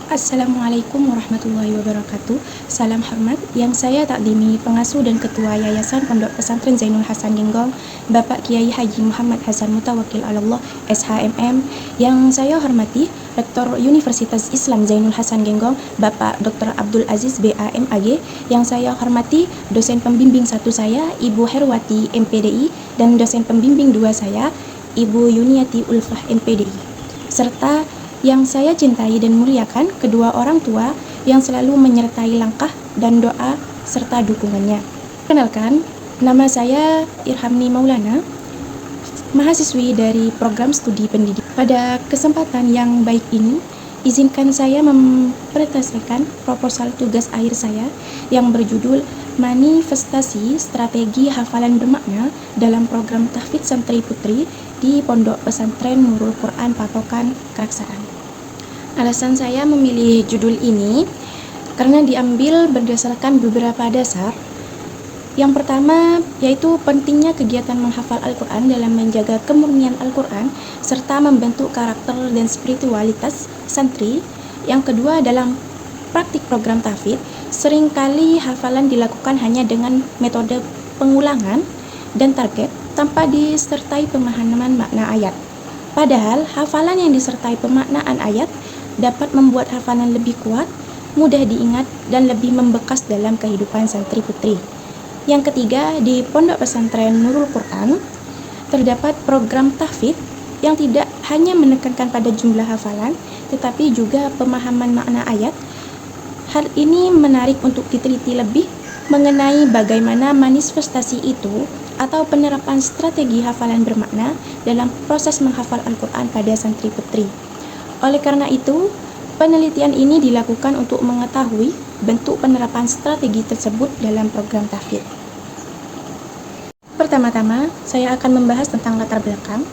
Assalamualaikum warahmatullahi wabarakatuh. Salam hormat yang saya takdimi pengasuh dan ketua Yayasan Pondok Pesantren Zainul Hasan Genggong, Bapak Kiai Haji Muhammad Hasan Mutawakil Allah SHMM. Yang saya hormati Rektor Universitas Islam Zainul Hasan Genggong, Bapak Dr. Abdul Aziz BAMAG. Yang saya hormati dosen pembimbing 1 saya, Ibu Herwati MPDI, dan dosen pembimbing 2 saya, Ibu Yuniati Ulfah MPDI, serta yang saya cintai dan muliakan kedua orang tua yang selalu menyertai langkah dan doa serta dukungannya. Kenalkan, nama saya Irhamni Maulana, mahasiswi dari program studi pendidik. Pada kesempatan yang baik ini, izinkan saya mempresentasikan proposal tugas akhir saya yang berjudul Manifestasi Strategi Hafalan Bermakna dalam Program Tahfidz Santri Putri di Pondok Pesantren Nurul Quran Patokan, Keraksaan. Alasan saya memilih judul ini karena diambil berdasarkan beberapa dasar. Yang pertama yaitu pentingnya kegiatan menghafal Al-Quran dalam menjaga kemurnian Al-Quran serta membentuk karakter dan spiritualitas santri. Yang kedua, dalam praktik program tahfidz, seringkali hafalan dilakukan hanya dengan metode pengulangan dan target tanpa disertai pemahaman makna ayat. Padahal hafalan yang disertai pemaknaan ayat dapat membuat hafalan lebih kuat, mudah diingat, dan lebih membekas dalam kehidupan santri putri. Yang ketiga, di Pondok Pesantren Nurul Quran terdapat program tahfidz yang tidak hanya menekankan pada jumlah hafalan, tetapi juga pemahaman makna ayat. Hal ini menarik untuk diteliti lebih mengenai bagaimana manifestasi itu atau penerapan strategi hafalan bermakna dalam proses menghafal Al-Quran pada santri putri. Oleh karena itu, penelitian ini dilakukan untuk mengetahui bentuk penerapan strategi tersebut dalam program tahfidz. Pertama-tama, saya akan membahas tentang latar belakang.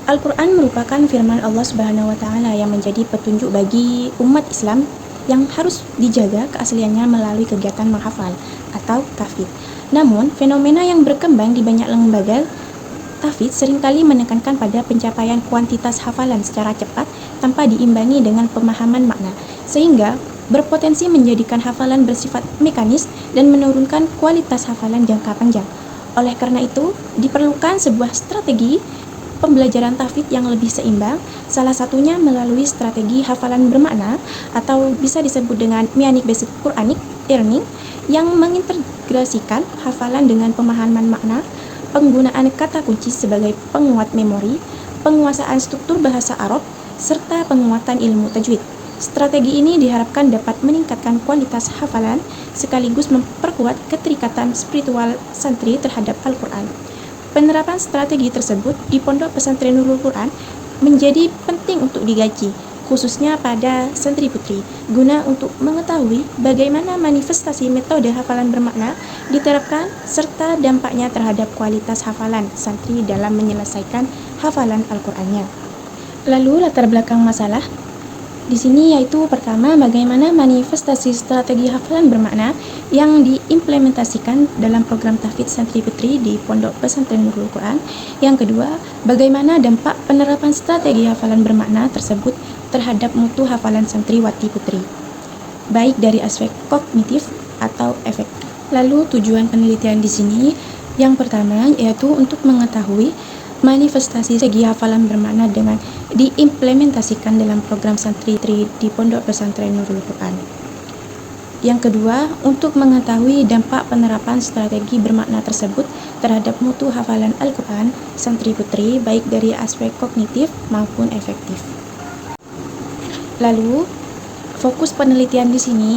Al-Quran merupakan firman Allah Subhanahu wa Ta'ala yang menjadi petunjuk bagi umat Islam yang harus dijaga keasliannya melalui kegiatan menghafal atau tahfidz. Namun, fenomena yang berkembang di banyak lembaga tahfidz seringkali menekankan pada pencapaian kuantitas hafalan secara cepat tanpa diimbangi dengan pemahaman makna, sehingga berpotensi menjadikan hafalan bersifat mekanis dan menurunkan kualitas hafalan jangka panjang. Oleh karena itu, diperlukan sebuah strategi pembelajaran tahfidz yang lebih seimbang, salah satunya melalui strategi hafalan bermakna atau bisa disebut dengan Miyanic Based Quranic Learning yang mengintegrasikan hafalan dengan pemahaman makna, penggunaan kata kunci sebagai penguat memori, penguasaan struktur bahasa Arab, serta penguatan ilmu tajwid. Strategi ini diharapkan dapat meningkatkan kualitas hafalan sekaligus memperkuat keterikatan spiritual santri terhadap Al-Quran. Penerapan strategi tersebut di Pondok Pesantren Nurul Quran menjadi penting untuk digaji, khususnya pada santri putri, guna untuk mengetahui bagaimana manifestasi metode hafalan bermakna diterapkan serta dampaknya terhadap kualitas hafalan santri dalam menyelesaikan hafalan Al-Qur'annya. Lalu latar belakang masalah di sini yaitu pertama, bagaimana manifestasi strategi hafalan bermakna yang diimplementasikan dalam program tahfidz santri putri di Pondok Pesantren Nurul Quran. Yang kedua, bagaimana dampak penerapan strategi hafalan bermakna tersebut terhadap mutu hafalan santriwati putri, baik dari aspek kognitif atau efektif. Lalu tujuan penelitian di sini yang pertama yaitu untuk mengetahui manifestasi segi hafalan bermakna dengan diimplementasikan dalam program santri di Pondok Pesantren Nurul Quran. Yang kedua, untuk mengetahui dampak penerapan strategi bermakna tersebut terhadap mutu hafalan Al-Quran santri putri baik dari aspek kognitif maupun efektif. Lalu, fokus penelitian di sini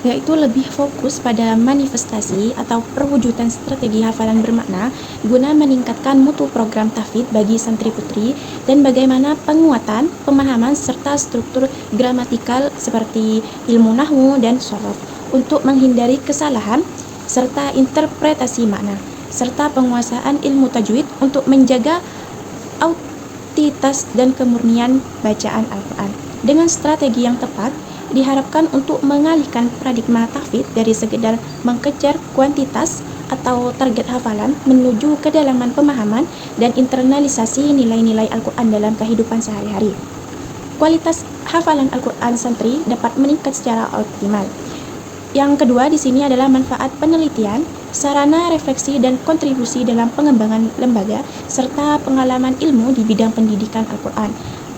yaitu lebih fokus pada manifestasi atau perwujudan strategi hafalan bermakna guna meningkatkan mutu program tahfidz bagi santri putri dan bagaimana penguatan, pemahaman, serta struktur gramatikal seperti ilmu nahwu dan shorof untuk menghindari kesalahan serta interpretasi makna, serta penguasaan ilmu tajwid untuk menjaga autentitas dan kemurnian bacaan Al-Quran. Dengan strategi yang tepat, diharapkan untuk mengalihkan paradigma tahfidz dari sekedar mengejar kuantitas atau target hafalan menuju kedalaman pemahaman dan internalisasi nilai-nilai Al-Quran dalam kehidupan sehari-hari. kualitas hafalan Al-Quran santri dapat meningkat secara optimal. Yang kedua di sini adalah manfaat penelitian, sarana refleksi dan kontribusi dalam pengembangan lembaga, serta pengalaman ilmu di bidang pendidikan Al-Quran.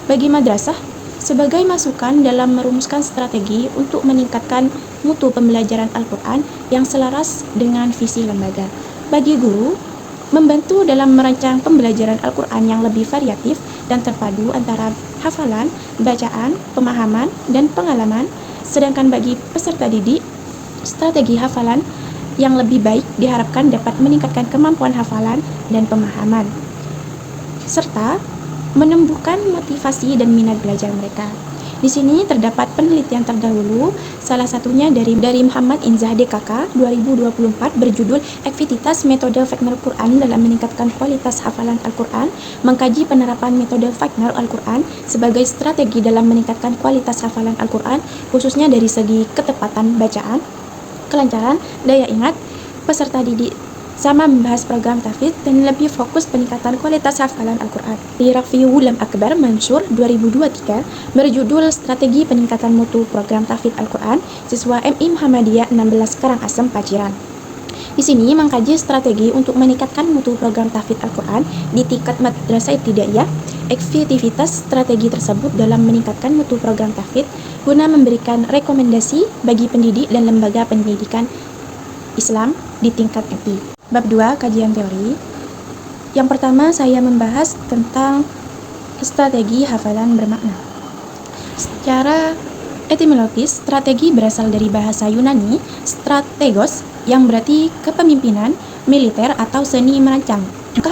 Bagi madrasah, sebagai masukan dalam merumuskan strategi untuk meningkatkan mutu pembelajaran Al-Quran yang selaras dengan visi lembaga. Bagi guru, membantu dalam merancang pembelajaran Al-Quran yang lebih variatif dan terpadu antara hafalan, bacaan, pemahaman, dan pengalaman. Sedangkan bagi peserta didik, strategi hafalan yang lebih baik diharapkan dapat meningkatkan kemampuan hafalan dan pemahaman, serta menumbuhkan motivasi dan minat belajar mereka. Di sini terdapat penelitian terdahulu, salah satunya dari Muhammad Inzah DKK 2024 berjudul Aktivitas Metode Fahmi Al-Quran dalam Meningkatkan Kualitas Hafalan Al-Quran, mengkaji penerapan metode Fahmi Al-Quran sebagai strategi dalam meningkatkan kualitas hafalan Al-Quran, khususnya dari segi ketepatan bacaan, kelancaran, daya ingat peserta didik, sama membahas program tahfidz dan lebih fokus peningkatan kualitas hafalan Al-Quran. Di Rafi Ulam Akbar Mansur 2023 berjudul Strategi Peningkatan Mutu Program Tahfidz Al-Quran siswa MI Muhammadiyah 16 Karangasem Paciran. Di sini mengkaji strategi untuk meningkatkan mutu program tahfidz Al-Quran di tingkat madrasah ibtidaiyah. Aktivitas strategi tersebut dalam meningkatkan mutu program tahfidz guna memberikan rekomendasi bagi pendidik dan lembaga pendidikan Islam di tingkat MI. Bab 2, kajian teori. Yang pertama, saya membahas tentang strategi hafalan bermakna. Secara etimologis, strategi berasal dari bahasa Yunani strategos yang berarti kepemimpinan, militer atau seni merancang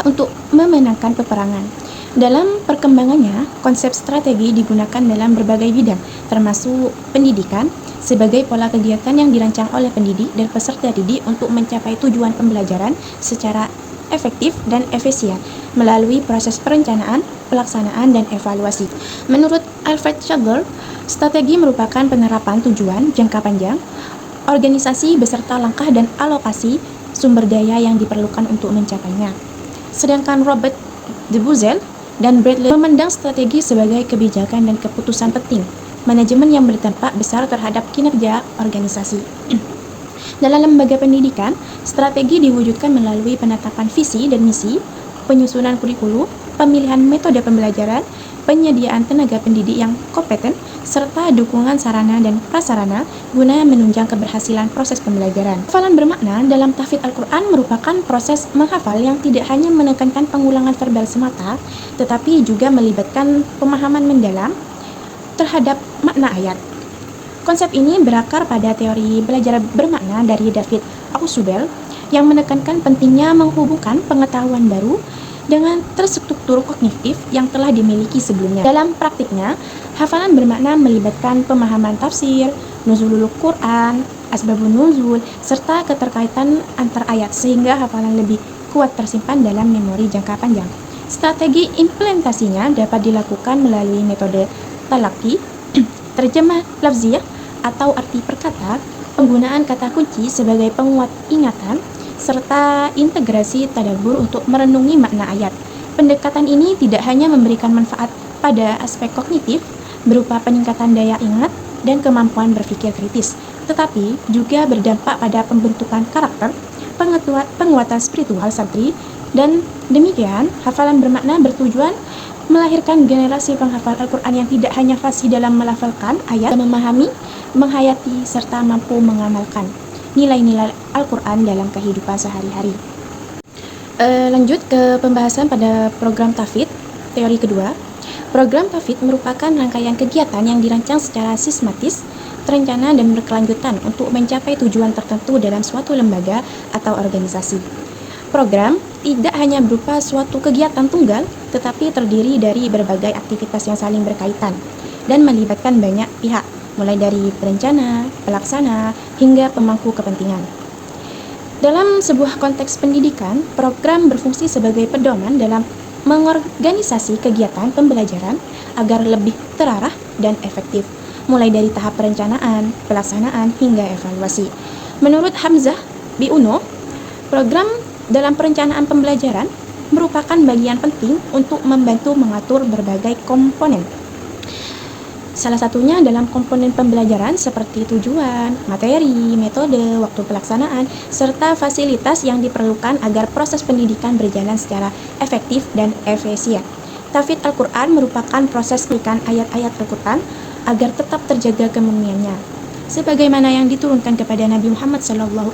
untuk memenangkan peperangan. Dalam perkembangannya, konsep strategi digunakan dalam berbagai bidang, termasuk pendidikan, sebagai pola kegiatan yang dirancang oleh pendidik dan peserta didik untuk mencapai tujuan pembelajaran secara efektif dan efisien melalui proses perencanaan, pelaksanaan, dan evaluasi. Menurut Alfred Schlegel, strategi merupakan penerapan tujuan jangka panjang, organisasi beserta langkah dan alokasi sumber daya yang diperlukan untuk mencapainya. Sedangkan Robert de Buzel dan Bradley memandang strategi sebagai kebijakan dan keputusan penting manajemen yang berdampak besar terhadap kinerja organisasi. Dalam lembaga pendidikan, strategi diwujudkan melalui penetapan visi dan misi, penyusunan kurikulum, pemilihan metode pembelajaran, penyediaan tenaga pendidik yang kompeten, serta dukungan sarana dan prasarana guna menunjang keberhasilan proses pembelajaran. Hafalan bermakna dalam tahfidz Al-Quran merupakan proses menghafal yang tidak hanya menekankan pengulangan verbal semata, tetapi juga melibatkan pemahaman mendalam terhadap makna ayat. Konsep ini berakar pada teori belajar bermakna dari David Ausubel yang menekankan pentingnya menghubungkan pengetahuan baru dengan terstruktur kognitif yang telah dimiliki sebelumnya. Dalam praktiknya, hafalan bermakna melibatkan pemahaman tafsir, nuzulul Quran, asbabun nuzul, serta keterkaitan antar ayat sehingga hafalan lebih kuat tersimpan dalam memori jangka panjang. Strategi implementasinya dapat dilakukan melalui metode talaki, terjemah lafziyah atau arti perkata, penggunaan kata kunci sebagai penguat ingatan, serta integrasi tadabbur untuk merenungi makna ayat. Pendekatan ini tidak hanya memberikan manfaat pada aspek kognitif berupa peningkatan daya ingat dan kemampuan berpikir kritis, tetapi juga berdampak pada pembentukan karakter, penguatan spiritual santri, dan demikian hafalan bermakna bertujuan melahirkan generasi penghafal Al-Quran yang tidak hanya fasih dalam melafalkan ayat, memahami, menghayati, serta mampu mengamalkan nilai-nilai Al-Quran dalam kehidupan sehari-hari. Lanjut ke pembahasan pada program tahfidz, teori kedua. Program tahfidz merupakan rangkaian kegiatan yang dirancang secara sistematis, terencana, dan berkelanjutan untuk mencapai tujuan tertentu dalam suatu lembaga atau organisasi. Program tidak hanya berupa suatu kegiatan tunggal, tetapi terdiri dari berbagai aktivitas yang saling berkaitan dan melibatkan banyak pihak, mulai dari perencana, pelaksana, hingga pemangku kepentingan. Dalam sebuah konteks pendidikan, program berfungsi sebagai pedoman dalam mengorganisasi kegiatan pembelajaran agar lebih terarah dan efektif, mulai dari tahap perencanaan, pelaksanaan, hingga evaluasi. Menurut Hamzah Biuno, program dalam perencanaan pembelajaran merupakan bagian penting untuk membantu mengatur berbagai komponen Salah satunya dalam komponen pembelajaran seperti tujuan, materi, metode, waktu pelaksanaan, serta fasilitas yang diperlukan agar proses pendidikan berjalan secara efektif dan efisien. Tahfidz Al-Quran merupakan proses pendidikan ayat-ayat Al-Quran agar tetap terjaga kemurniannya, sebagaimana yang diturunkan kepada Nabi Muhammad SAW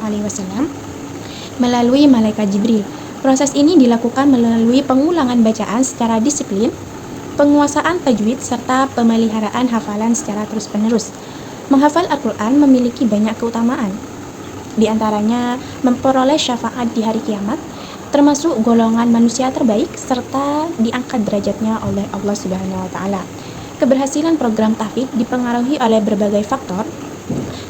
melalui malaikat Jibril. Proses ini dilakukan melalui pengulangan bacaan secara disiplin, penguasaan tajwid, serta pemeliharaan hafalan secara terus-menerus. Menghafal Al-Quran memiliki banyak keutamaan, di antaranya memperoleh syafaat di hari kiamat, termasuk golongan manusia terbaik, serta diangkat derajatnya oleh Allah Subhanahu wa Ta'ala. Keberhasilan program tahfidz dipengaruhi oleh berbagai faktor,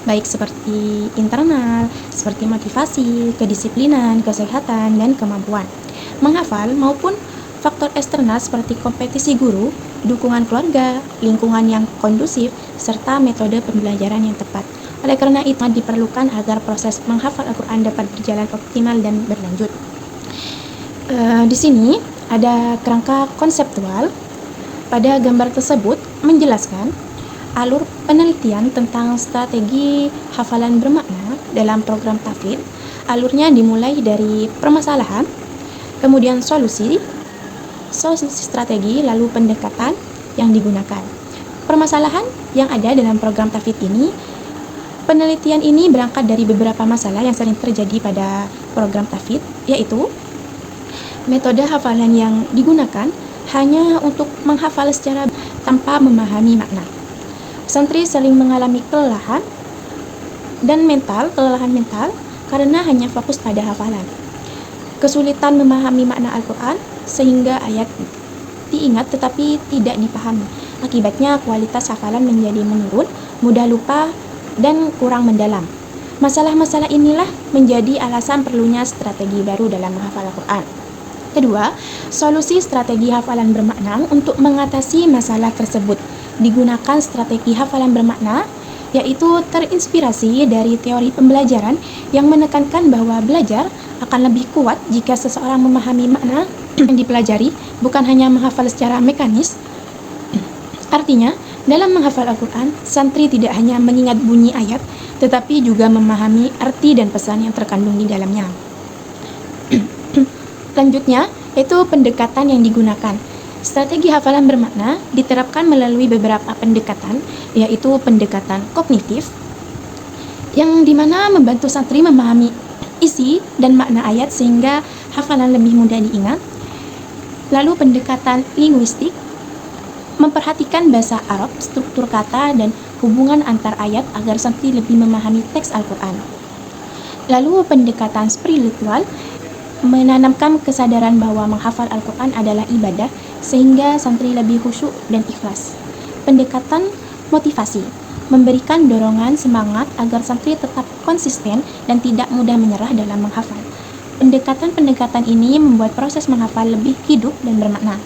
baik seperti internal, seperti motivasi, kedisiplinan, kesehatan, dan kemampuan menghafal, maupun faktor eksternal seperti kompetisi guru, dukungan keluarga, lingkungan yang kondusif, serta metode pembelajaran yang tepat. Oleh karena itu, diperlukan agar proses menghafal Al-Quran dapat berjalan optimal dan berlanjut. Di sini ada kerangka konseptual. Pada gambar tersebut menjelaskan alur penelitian tentang strategi hafalan bermakna dalam program tahfidz. Alurnya dimulai dari permasalahan, kemudian solusi strategi, lalu pendekatan yang digunakan. Permasalahan yang ada dalam program tahfidz ini, penelitian ini berangkat dari beberapa masalah yang sering terjadi pada program tahfidz, yaitu metode hafalan yang digunakan hanya untuk menghafal secara tanpa memahami makna. Santri sering mengalami kelelahan mental karena hanya fokus pada hafalan. Kesulitan memahami makna Al-Quran sehingga ayat diingat tetapi tidak dipahami. Akibatnya kualitas hafalan menjadi menurun, mudah lupa, dan kurang mendalam. Masalah-masalah inilah menjadi alasan perlunya strategi baru dalam menghafal Al-Quran. Kedua, solusi strategi hafalan bermakna untuk mengatasi masalah tersebut. Digunakan strategi hafalan bermakna yaitu terinspirasi dari teori pembelajaran yang menekankan bahwa belajar akan lebih kuat jika seseorang memahami makna yang dipelajari, bukan hanya menghafal secara mekanis. Artinya, dalam menghafal Al-Quran, santri tidak hanya mengingat bunyi ayat, tetapi juga memahami arti dan pesan yang terkandung di dalamnya. Selanjutnya, yaitu pendekatan yang digunakan. Strategi hafalan bermakna diterapkan melalui beberapa pendekatan, yaitu pendekatan kognitif, yang dimana membantu santri memahami isi dan makna ayat sehingga hafalan lebih mudah diingat. Lalu pendekatan linguistik, memperhatikan bahasa Arab, struktur kata, dan hubungan antar ayat agar santri lebih memahami teks Al-Quran. Lalu pendekatan spiritual, menanamkan kesadaran bahwa menghafal Al-Quran adalah ibadah sehingga santri lebih khusyuk dan ikhlas. Pendekatan motivasi, memberikan dorongan semangat agar santri tetap konsisten dan tidak mudah menyerah dalam menghafal. Pendekatan-pendekatan ini membuat proses menghafal lebih hidup dan bermakna.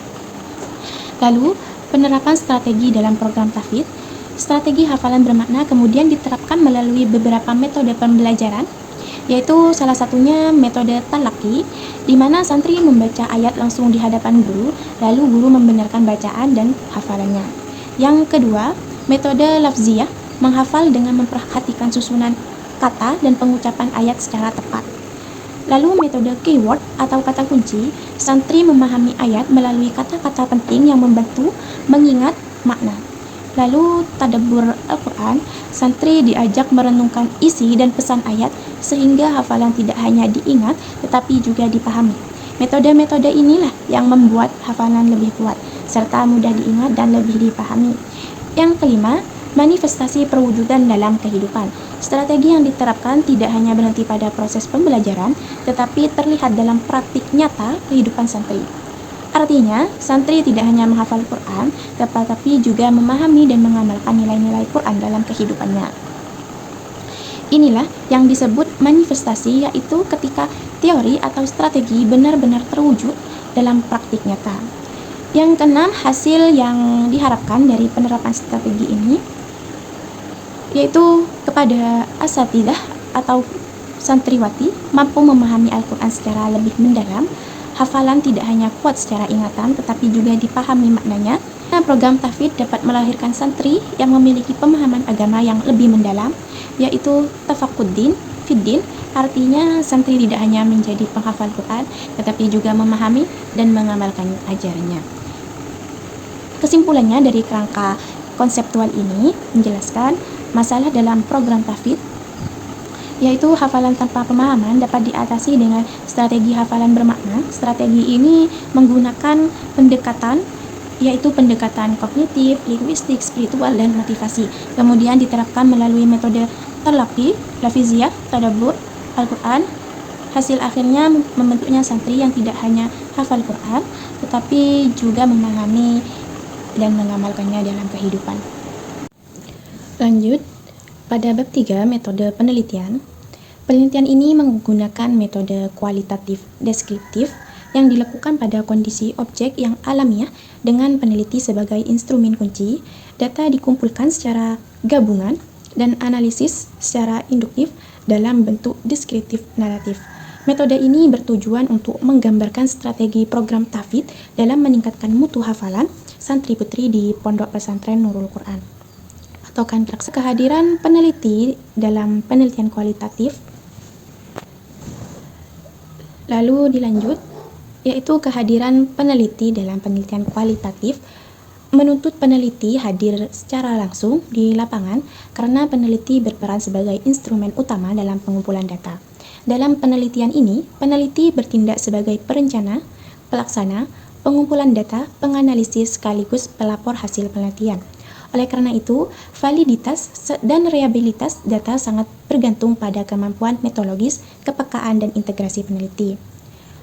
Lalu, penerapan strategi dalam program tahfidz. Strategi hafalan bermakna kemudian diterapkan melalui beberapa metode pembelajaran, yaitu salah satunya metode talaki, di mana santri membaca ayat langsung di hadapan guru, lalu guru membenarkan bacaan dan hafalannya. Yang kedua, metode lafziyah, menghafal dengan memperhatikan susunan kata dan pengucapan ayat secara tepat. Lalu metode keyword atau kata kunci, santri memahami ayat melalui kata-kata penting yang membantu mengingat makna. Lalu tadabbur Al-Quran, santri diajak merenungkan isi dan pesan ayat sehingga hafalan tidak hanya diingat tetapi juga dipahami. Metode-metode inilah yang membuat hafalan lebih kuat serta mudah diingat dan lebih dipahami. Yang kelima, manifestasi perwujudan dalam kehidupan. Strategi yang diterapkan tidak hanya berhenti pada proses pembelajaran, tetapi terlihat dalam praktik nyata kehidupan santri. Artinya, santri tidak hanya menghafal Quran, tetapi juga memahami dan mengamalkan nilai-nilai Quran dalam kehidupannya. Inilah yang disebut manifestasi, yaitu ketika teori atau strategi benar-benar terwujud dalam praktik nyata. Yang keenam, hasil yang diharapkan dari penerapan strategi ini yaitu kepada asatidah atau santriwati mampu memahami Al-Quran secara lebih mendalam. Hafalan tidak hanya kuat secara ingatan tetapi juga dipahami maknanya, Program tahfidz dapat melahirkan santri yang memiliki pemahaman agama yang lebih mendalam, yaitu tafakuddin fiddin. Artinya santri tidak hanya menjadi penghafal Quran, tetapi juga memahami dan mengamalkan ajarannya. Kesimpulannya dari kerangka konseptual ini menjelaskan masalah dalam program tahfidz, yaitu hafalan tanpa pemahaman dapat diatasi dengan strategi hafalan bermakna. Strategi ini menggunakan pendekatan, yaitu pendekatan kognitif, linguistik, spiritual, dan motivasi. Kemudian diterapkan melalui metode talaqi, lafiziyah, tadabbur, Al-Quran. Hasil akhirnya membentuknya santri yang tidak hanya hafal Quran, tetapi juga memahami dan mengamalkannya dalam kehidupan. Lanjut, pada bab 3 metode penelitian. Penelitian ini menggunakan metode kualitatif deskriptif yang dilakukan pada kondisi objek yang alamiah dengan peneliti sebagai instrumen kunci. Data dikumpulkan secara gabungan dan analisis secara induktif dalam bentuk deskriptif naratif. Metode ini bertujuan untuk menggambarkan strategi program tahfidz dalam meningkatkan mutu hafalan santri putri di Pondok Pesantren Nurul Quran. Atau kehadiran peneliti dalam penelitian kualitatif. Lalu dilanjut, yaitu kehadiran peneliti dalam penelitian kualitatif menuntut peneliti hadir secara langsung di lapangan karena peneliti berperan sebagai instrumen utama dalam pengumpulan data. Dalam penelitian ini, peneliti bertindak sebagai perencana, pelaksana, pengumpulan data, penganalisis sekaligus pelapor hasil penelitian. Oleh karena itu, validitas dan reliabilitas data sangat bergantung pada kemampuan metodologis, kepekaan, dan integrasi peneliti.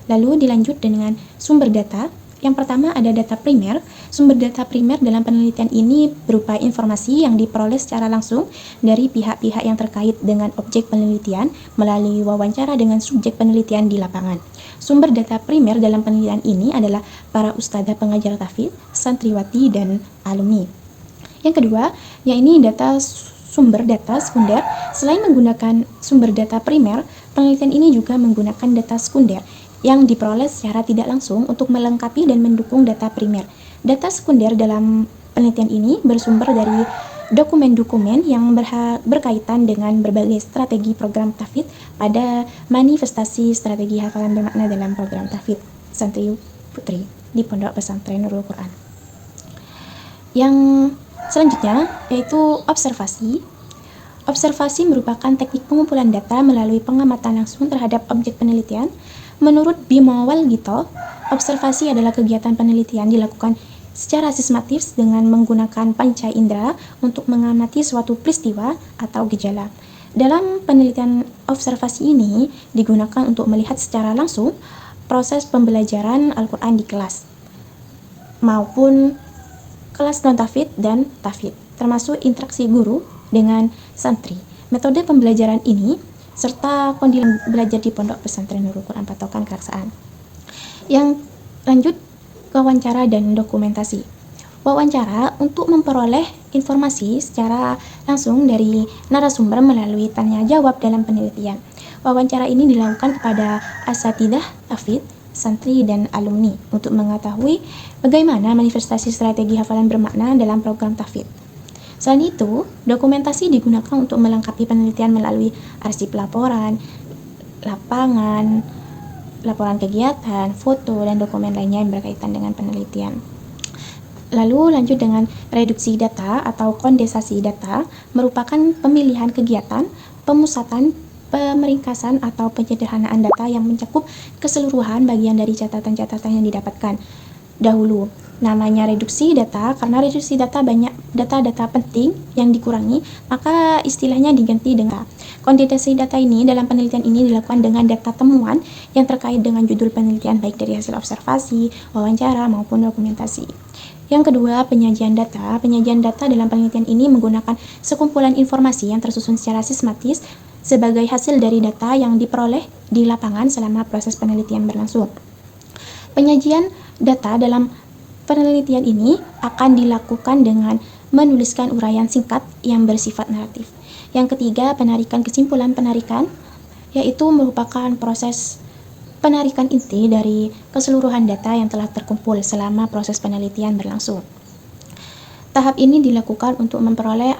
Lalu dilanjut dengan sumber data. Yang pertama ada data primer. Sumber data primer dalam penelitian ini berupa informasi yang diperoleh secara langsung dari pihak-pihak yang terkait dengan objek penelitian melalui wawancara dengan subjek penelitian di lapangan. Sumber data primer dalam penelitian ini adalah para ustadzah pengajar tahfidz, santriwati, dan alumni. Yang kedua, yaitu sumber data sekunder. Selain menggunakan sumber data primer, penelitian ini juga menggunakan data sekunder yang diperoleh secara tidak langsung untuk melengkapi dan mendukung data primer. Data sekunder dalam penelitian ini bersumber dari dokumen-dokumen yang berkaitan dengan berbagai strategi program tahfidz pada manifestasi strategi hafalan bermakna dalam program tahfidz santri putri di Pondok Pesantren Nurul Quran. Yang selanjutnya yaitu observasi. Observasi merupakan teknik pengumpulan data melalui pengamatan langsung terhadap objek penelitian. Menurut Bimo Walgito, observasi adalah kegiatan penelitian dilakukan secara sistematis dengan menggunakan panca indera untuk mengamati suatu peristiwa atau gejala. Dalam penelitian observasi ini digunakan untuk melihat secara langsung proses pembelajaran Al-Quran di kelas maupun kelas non-tahfidz dan tahfidz, termasuk interaksi guru dengan santri. Metode pembelajaran ini serta kondisi belajar di Pondok Pesantren Nurul Quran patokan keraksaan. Yang lanjut, wawancara dan dokumentasi. Wawancara untuk memperoleh informasi secara langsung dari narasumber melalui tanya jawab dalam penelitian. Wawancara ini dilakukan kepada asatidzah tahfidz, santri, dan alumni untuk mengetahui bagaimana manifestasi strategi hafalan bermakna dalam program tahfidz. Selain itu, dokumentasi digunakan untuk melengkapi penelitian melalui arsip laporan, lapangan, laporan kegiatan, foto, dan dokumen lainnya yang berkaitan dengan penelitian. Lalu lanjut dengan reduksi data atau kondensasi data, merupakan pemilihan kegiatan, pemusatan, pemeringkasan, atau penyederhanaan data yang mencakup keseluruhan bagian dari catatan-catatan yang didapatkan dahulu. Namanya reduksi data karena reduksi data banyak data-data penting yang dikurangi, maka istilahnya diganti dengan kondensasi data. Ini dalam penelitian ini dilakukan dengan data temuan yang terkait dengan judul penelitian baik dari hasil observasi, wawancara, maupun dokumentasi. Yang kedua, penyajian data. Penyajian data dalam penelitian ini menggunakan sekumpulan informasi yang tersusun secara sistematis sebagai hasil dari data yang diperoleh di lapangan selama proses penelitian berlangsung. Penyajian data dalam penelitian ini akan dilakukan dengan menuliskan uraian singkat yang bersifat naratif. Yang ketiga, penarikan kesimpulan penarikan, yaitu merupakan proses penarikan inti dari keseluruhan data yang telah terkumpul selama proses penelitian berlangsung. Tahap ini dilakukan untuk memperoleh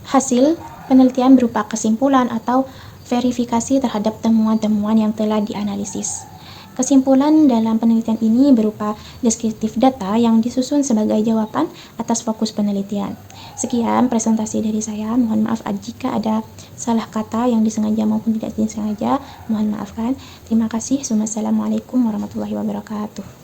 hasil penelitian berupa kesimpulan atau verifikasi terhadap temuan-temuan yang telah dianalisis. Kesimpulan dalam penelitian ini berupa deskriptif data yang disusun sebagai jawaban atas fokus penelitian. Sekian presentasi dari saya. Mohon maaf jika ada salah kata yang disengaja maupun tidak disengaja. Mohon maafkan. Terima kasih. Wassalamualaikum warahmatullahi wabarakatuh.